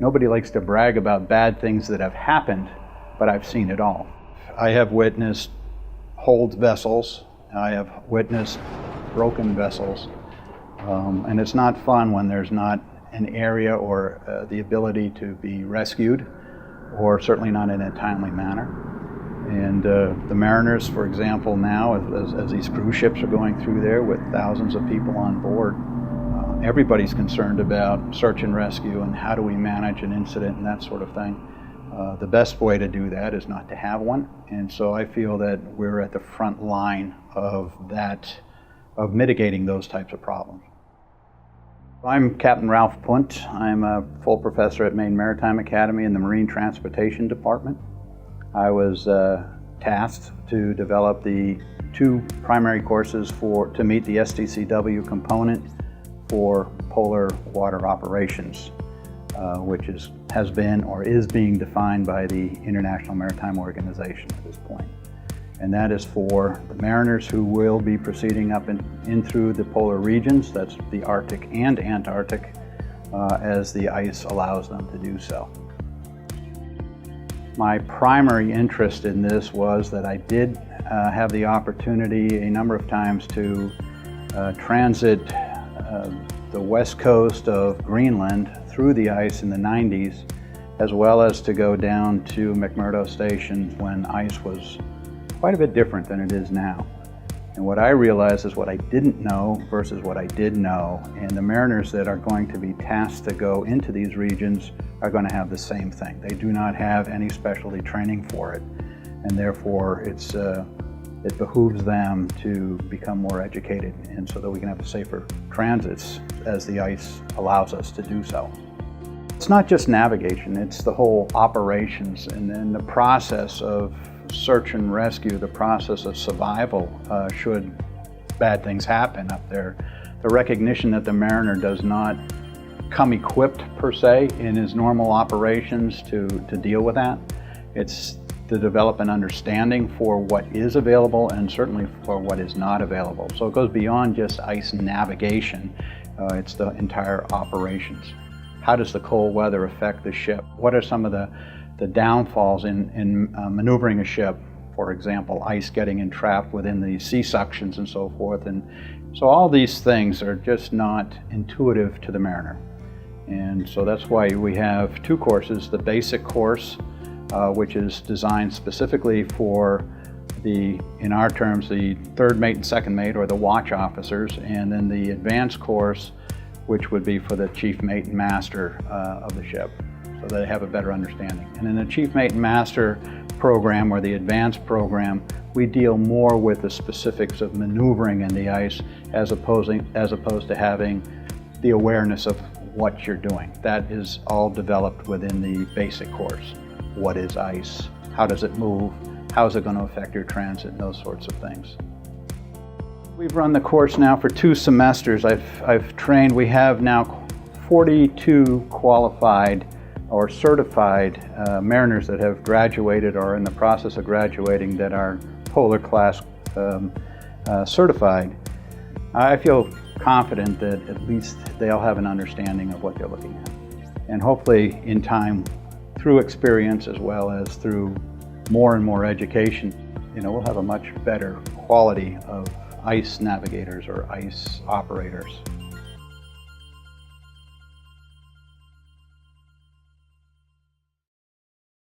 Nobody likes to brag about bad things that have happened, but I've seen it all. I have witnessed holed vessels. I have witnessed broken vessels. And it's not fun when there's not an area or the ability to be rescued, or certainly not in a timely manner. And the mariners, for example, now, as these cruise ships are going through there with thousands of people on board, everybody's concerned about search and rescue and how do we manage an incident and that sort of thing. The best way to do that is not to have one. And so I feel that we're at the front line of mitigating those types of problems. I'm Captain Ralph Pundt. I'm a full professor at Maine Maritime Academy in the Marine Transportation Department. I was tasked to develop the 2 primary courses to meet the STCW component for polar water operations, which has been or is being defined by the International Maritime Organization at this point. And that is for the mariners who will be proceeding up in through the polar regions, that's the Arctic and Antarctic, as the ice allows them to do so. My primary interest in this was that I did have the opportunity a number of times to transit the west coast of Greenland through the ice in the 90s, as well as to go down to McMurdo Station when ice was quite a bit different than it is now. And what I realized is what I didn't know versus what I did know, and the mariners that are going to be tasked to go into these regions are going to have the same thing. They do not have any specialty training for it, and therefore it behooves them to become more educated, and so that we can have safer transits as the ice allows us to do so. It's not just navigation, it's the whole operations and then the process of search and rescue, the process of survival should bad things happen up there. The recognition that the mariner does not come equipped per se in his normal operations to deal with that. It's to develop an understanding for what is available and certainly for what is not available. So it goes beyond just ice navigation, it's the entire operations. How does the cold weather affect the ship? What are some of the downfalls in maneuvering a ship? For example, ice getting entrapped within the sea suctions and so forth. And so all these things are just not intuitive to the mariner. And so that's why we have 2 courses, the basic course, which is designed specifically for in our terms, the 3rd mate and 2nd mate, or the watch officers, and then the advanced course, which would be for the chief mate and master of the ship, so that they have a better understanding. And in the chief mate and master program, or the advanced program, we deal more with the specifics of maneuvering in the ice as opposed to having the awareness of what you're doing. That is all developed within the basic course. What is ice? How does it move? How is it going to affect your transit? And those sorts of things. We've run the course now for 2 semesters. I've trained, we have now 42 qualified or certified mariners that have graduated or are in the process of graduating that are polar class certified. I feel confident that at least they'll have an understanding of what they're looking at. And hopefully in time, through experience as well as through more and more education, we'll have a much better quality of ice navigators or ice operators.